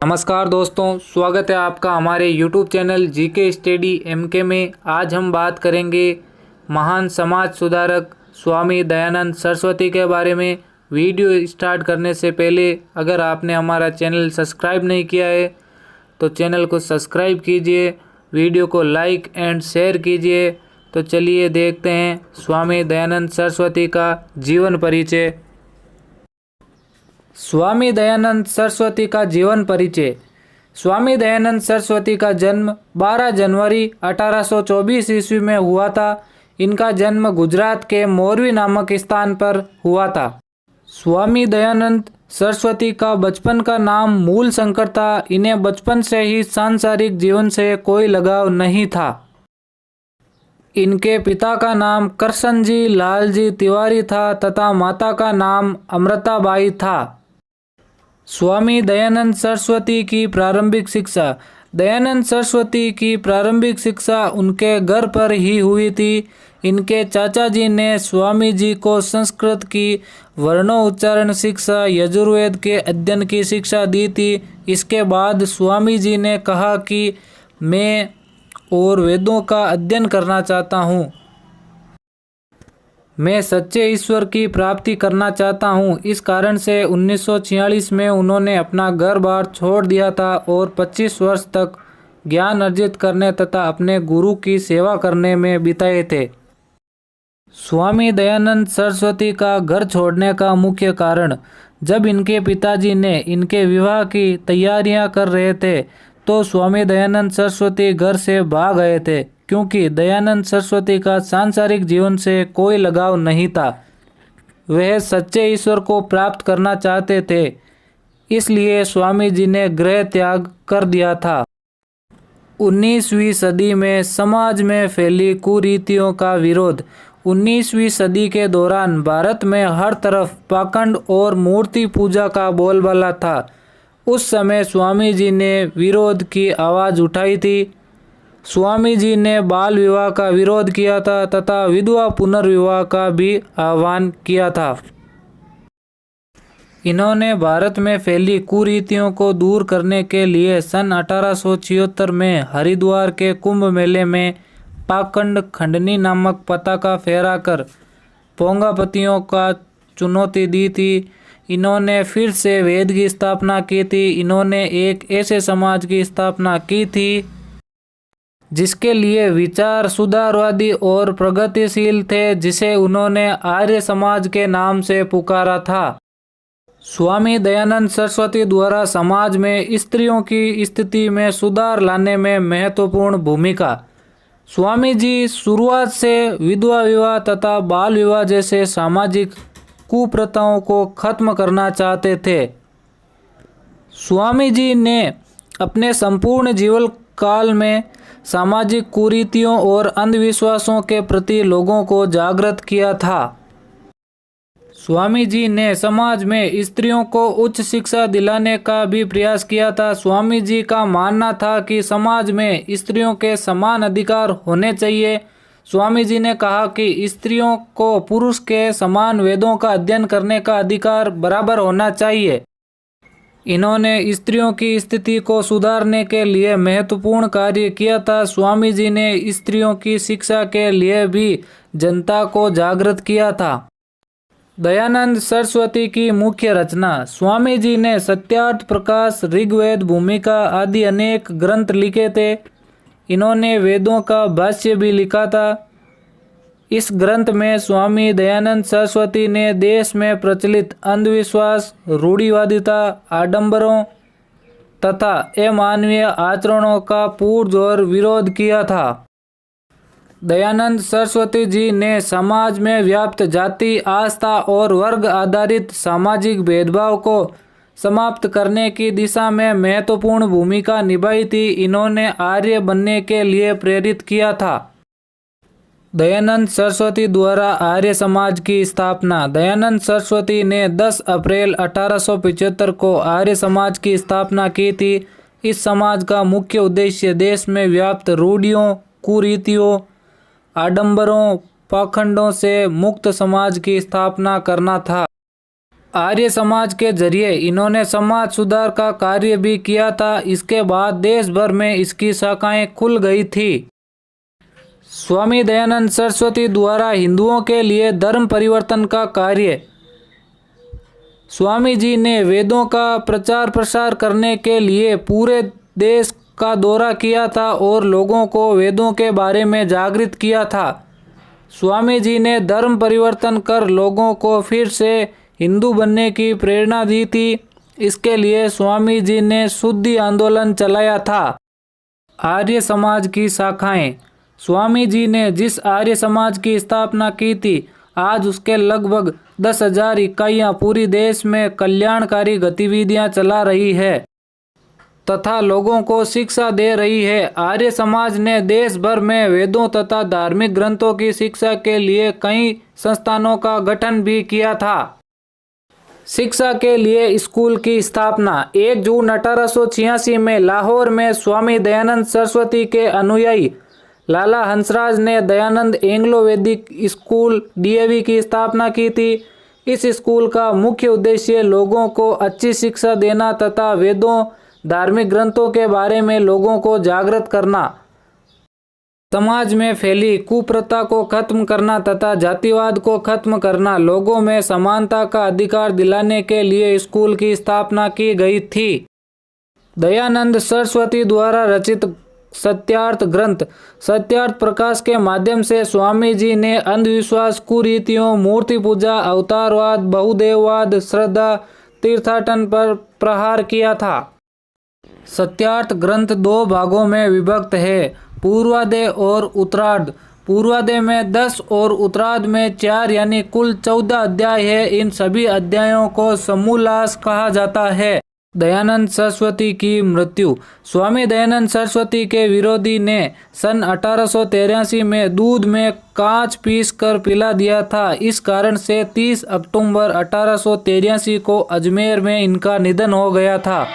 नमस्कार दोस्तों, स्वागत है आपका हमारे YouTube channel GK study MK में। आज हम बात करेंगे महान समाज सुधारक स्वामी दयानंद सरस्वती के बारे में। वीडियो स्टार्ट करने से पहले अगर आपने हमारा चैनल सब्सक्राइब नहीं किया है तो चैनल को सब्सक्राइब कीजिए, वीडियो को लाइक एंड शेयर कीजिए। तो चलिए देखते हैं स्वामी दयानंद सरस्वती का जीवन परिचय। स्वामी दयानंद सरस्वती का जीवन परिचय। स्वामी दयानंद सरस्वती का जन्म 12 जनवरी 1824 ईस्वी में हुआ था। इनका जन्म गुजरात के मोरवी नामक स्थान पर हुआ था। स्वामी दयानंद सरस्वती का बचपन का नाम मूल शंकर था। इन्हें बचपन से ही सांसारिक जीवन से कोई लगाव नहीं था। इनके पिता का नाम करसनजी लालजी तिवारी था तथा माता का नाम अमृताबाई था। स्वामी दयानंद सरस्वती की प्रारंभिक शिक्षा। दयानंद सरस्वती की प्रारंभिक शिक्षा उनके घर पर ही हुई थी। इनके चाचा जी ने स्वामी जी को संस्कृत की वर्णोच्चारण शिक्षा, यजुर्वेद के अध्ययन की शिक्षा दी थी। इसके बाद स्वामी जी ने कहा कि मैं और वेदों का अध्ययन करना चाहता हूँ, मैं सच्चे ईश्वर की प्राप्ति करना चाहता हूँ। इस कारण से 1946 में उन्होंने अपना घर बार छोड़ दिया था और 25 वर्ष तक ज्ञान अर्जित करने तथा अपने गुरु की सेवा करने में बिताए थे। स्वामी दयानंद सरस्वती का घर छोड़ने का मुख्य कारण, जब इनके पिताजी ने इनके विवाह की तैयारियां कर रहे थे तो स्वामी दयानंद सरस्वती घर से भाग गए थे, क्योंकि दयानंद सरस्वती का सांसारिक जीवन से कोई लगाव नहीं था। वह सच्चे ईश्वर को प्राप्त करना चाहते थे, इसलिए स्वामी जी ने गृह त्याग कर दिया था। 19वीं सदी में समाज में फैली कुरीतियों का विरोध। 19वीं सदी के दौरान भारत में हर तरफ पाखंड और मूर्ति पूजा का बोलबाला था। उस समय स्वामी जी ने विरोध की आवाज़ उठाई थी। स्वामी जी ने बाल विवाह का विरोध किया था तथा विधवा पुनर्विवाह का भी आह्वान किया था। इन्होंने भारत में फैली कुरीतियों को दूर करने के लिए सन 1876 में हरिद्वार के कुंभ मेले में पाखंड खंडनी नामक पताका फहराकर पोंगापतियों का चुनौती दी थी। इन्होंने फिर से वेद की स्थापना की थी। इन्होंने एक ऐसे समाज की स्थापना की थी जिसके लिए विचार सुधारवादी और प्रगतिशील थे, जिसे उन्होंने आर्य समाज के नाम से पुकारा था। स्वामी दयानंद सरस्वती द्वारा समाज में स्त्रियों की स्थिति में सुधार लाने में महत्वपूर्ण भूमिका। स्वामी जी शुरुआत से विधवा विवाह तथा बाल विवाह जैसे सामाजिक कुप्रथाओं को खत्म करना चाहते थे। स्वामी जी ने अपने संपूर्ण जीवन काल में सामाजिक कुरीतियों और अंधविश्वासों के प्रति लोगों को जागृत किया था। स्वामी जी ने समाज में स्त्रियों को उच्च शिक्षा दिलाने का भी प्रयास किया था। स्वामी जी का मानना था कि समाज में स्त्रियों के समान अधिकार होने चाहिए। स्वामी जी ने कहा कि स्त्रियों को पुरुष के समान वेदों का अध्ययन करने का अधिकार बराबर होना चाहिए। इन्होंने स्त्रियों की स्थिति को सुधारने के लिए महत्वपूर्ण कार्य किया था। स्वामी जी ने स्त्रियों की शिक्षा के लिए भी जनता को जागृत किया था। दयानंद सरस्वती की मुख्य रचना। स्वामी जी ने सत्यार्थ प्रकाश, ऋग्वेद, भूमिका आदि अनेक ग्रंथ लिखे थे। इन्होंने वेदों का भाष्य भी लिखा था। इस ग्रंथ में स्वामी दयानंद सरस्वती ने देश में प्रचलित अंधविश्वास, रूढ़िवादिता, आडंबरों तथा अमानवीय आचरणों का पुरजोर विरोध किया था। दयानंद सरस्वती जी ने समाज में व्याप्त जाति, आस्था और वर्ग आधारित सामाजिक भेदभाव को समाप्त करने की दिशा में महत्वपूर्ण भूमिका निभाई थी। इन्होंने आर्य बनने के लिए प्रेरित किया था। दयानंद सरस्वती द्वारा आर्य समाज की स्थापना। दयानंद सरस्वती ने 10 अप्रैल 1875 को आर्य समाज की स्थापना की थी। इस समाज का मुख्य उद्देश्य देश में व्याप्त रूढ़ियों, कुरीतियों, आडंबरों, पाखंडों से मुक्त समाज की स्थापना करना था। आर्य समाज के जरिए इन्होंने समाज सुधार का कार्य भी किया था। इसके बाद देश भर में इसकी शाखाएं खुल गई थी। स्वामी दयानंद सरस्वती द्वारा हिंदुओं के लिए धर्म परिवर्तन का कार्य। स्वामी जी ने वेदों का प्रचार प्रसार करने के लिए पूरे देश का दौरा किया था और लोगों को वेदों के बारे में जागृत किया था। स्वामी जी ने धर्म परिवर्तन कर लोगों को फिर से हिंदू बनने की प्रेरणा दी थी। इसके लिए स्वामी जी ने शुद्धि आंदोलन चलाया था। आर्य समाज की शाखाएं। स्वामी जी ने जिस आर्य समाज की स्थापना की थी, आज उसके लगभग 10,000 इकाइयाँ पूरी देश में कल्याणकारी गतिविधियाँ चला रही है तथा लोगों को शिक्षा दे रही है। आर्य समाज ने देश भर में वेदों तथा धार्मिक ग्रंथों की शिक्षा के लिए कई संस्थानों का गठन भी किया था। शिक्षा के लिए स्कूल की स्थापना। 1 जून 1886 में लाहौर में स्वामी दयानंद सरस्वती के अनुयायी लाला हंसराज ने दयानंद एंग्लो वैदिक स्कूल DAV की स्थापना की थी। इस स्कूल का मुख्य उद्देश्य लोगों को अच्छी शिक्षा देना तथा वेदों धार्मिक ग्रंथों के बारे में लोगों को जागृत करना, समाज में फैली कुप्रथा को खत्म करना तथा जातिवाद को खत्म करना, लोगों में समानता का अधिकार दिलाने के लिए स्कूल की स्थापना की गई थी। दयानंद सरस्वती द्वारा रचित सत्यार्थ ग्रंथ सत्यार्थ प्रकाश के माध्यम से स्वामी जी ने अंधविश्वास, कुरीतियों, मूर्ति पूजा, अवतारवाद, बहुदेववाद, श्रद्धा, तीर्थाटन पर प्रहार किया था। सत्यार्थ ग्रंथ 2 भागों में विभक्त है, पूर्वादय और उत्तरार्ध। पूर्वादय में 10 और उत्तरार्ध में 4 यानी कुल 14 अध्याय है। इन सभी अध्यायों को समूलास कहा जाता है। दयानंद सरस्वती की मृत्यु। स्वामी दयानंद सरस्वती के विरोधी ने सन 1883 में दूध में कांच पीस कर पिला दिया था। इस कारण से 30 अक्टूबर 1883 को अजमेर में इनका निधन हो गया था।